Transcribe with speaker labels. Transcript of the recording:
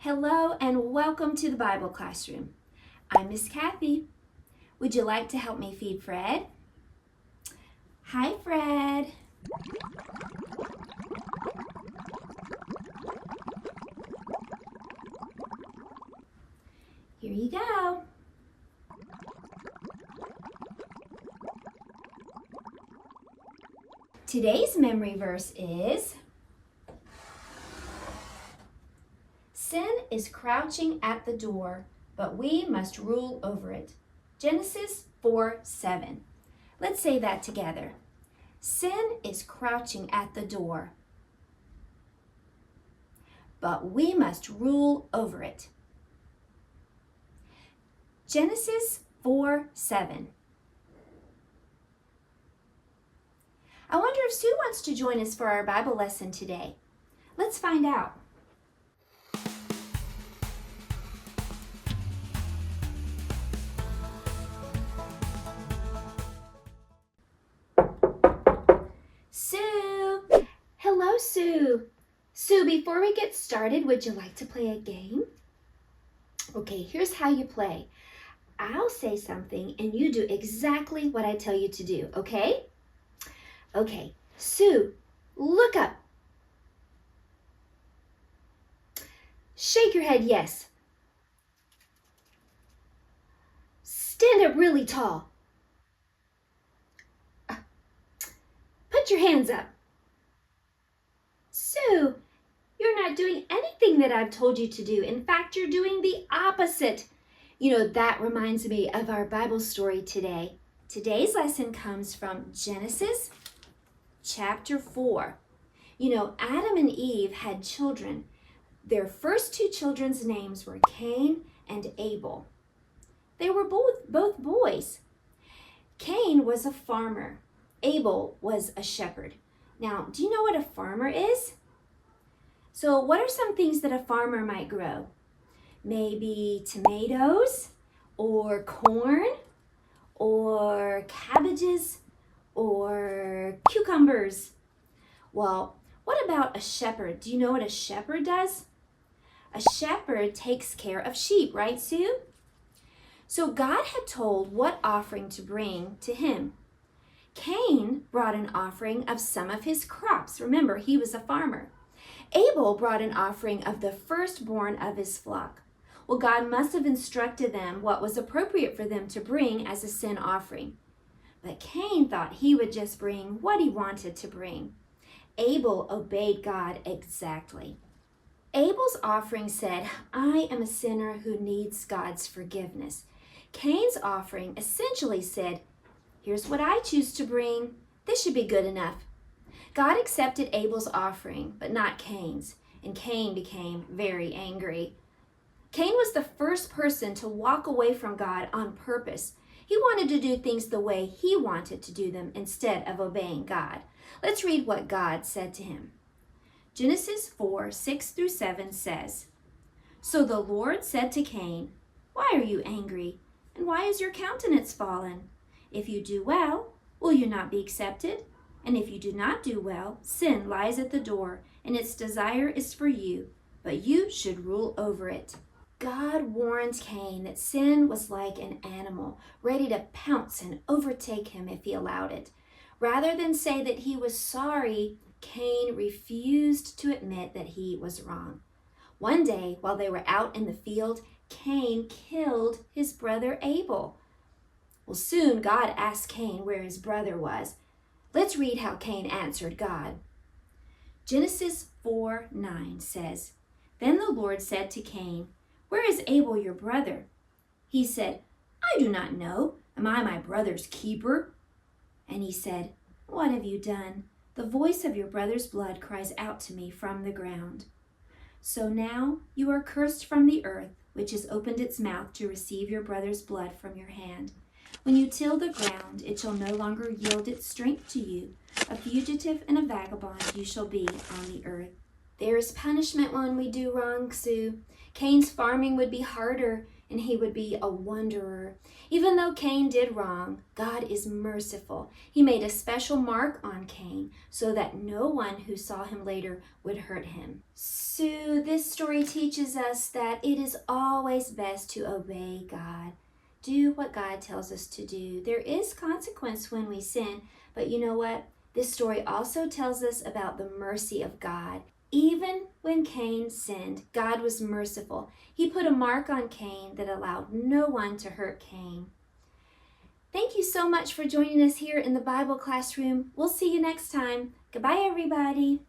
Speaker 1: Hello and welcome to the Bible classroom. I'm Miss Kathy. Would you like to help me feed Fred? Hi, Fred. Here you go. Today's memory verse is Sin is crouching at the door, but we must rule over it. Genesis 4:7. Let's say that together. Sin is crouching at the door, but we must rule over it. Genesis 4:7. I wonder if Sue wants to join us for our Bible lesson today. Let's find out. Sue! Hello, Sue. Sue, before we get started, would you like to play a game? Okay, here's how you play. I'll say something and you do exactly what I tell you to do, okay? Okay, Sue, look up. Shake your head yes. Stand up really tall. Put your hands up. Sue, you're not doing anything that I've told you to do. In fact, you're doing the opposite. You know, that reminds me of our Bible story today. Today's lesson comes from Genesis chapter 4. You know, Adam and Eve had children. Their first two children's names were Cain and Abel. They were both boys. Cain was a farmer. Abel was a shepherd. Now, do you know what a farmer is? So what are some things that a farmer might grow? Maybe tomatoes or corn or cabbages or cucumbers. Well, what about a shepherd? Do you know what a shepherd does? A shepherd takes care of sheep, right, Sue? So God had told what offering to bring to him. Cain brought an offering of some of his crops. Remember, he was a farmer. Abel brought an offering of the firstborn of his flock. Well, God must have instructed them what was appropriate for them to bring as a sin offering. But Cain thought he would just bring what he wanted to bring. Abel obeyed God exactly. Abel's offering said, I am a sinner who needs God's forgiveness. Cain's offering essentially said, here's what I choose to bring. This should be good enough. God accepted Abel's offering, but not Cain's, and Cain became very angry. Cain was the first person to walk away from God on purpose. He wanted to do things the way he wanted to do them instead of obeying God. Let's read what God said to him. Genesis 4:6-7 says, So the Lord said to Cain, Why are you angry? And why is your countenance fallen? If you do well, will you not be accepted? And if you do not do well, sin lies at the door, and its desire is for you, but you should rule over it. God warned Cain that sin was like an animal, ready to pounce and overtake him if he allowed it. Rather than say that he was sorry, Cain refused to admit that he was wrong. One day, while they were out in the field, Cain killed his brother Abel. Well, soon God asked Cain where his brother was. Let's read how Cain answered God. Genesis 4:9 says, Then the Lord said to Cain, Where is Abel your brother? He said, I do not know. Am I my brother's keeper? And he said, What have you done? The voice of your brother's blood cries out to me from the ground. So now you are cursed from the earth, which has opened its mouth to receive your brother's blood from your hand. When you till the ground, it shall no longer yield its strength to you. A fugitive and a vagabond you shall be on the earth. There is punishment when we do wrong, Sue. Cain's farming would be harder and he would be a wanderer. Even though Cain did wrong, God is merciful. He made a special mark on Cain so that no one who saw him later would hurt him. So this story teaches us that it is always best to obey God. Do what God tells us to do. There is consequence when we sin, but you know what? This story also tells us about the mercy of God. Even when Cain sinned, God was merciful. He put a mark on Cain that allowed no one to hurt Cain. Thank you so much for joining us here in the Bible classroom. We'll see you next time. Goodbye, everybody.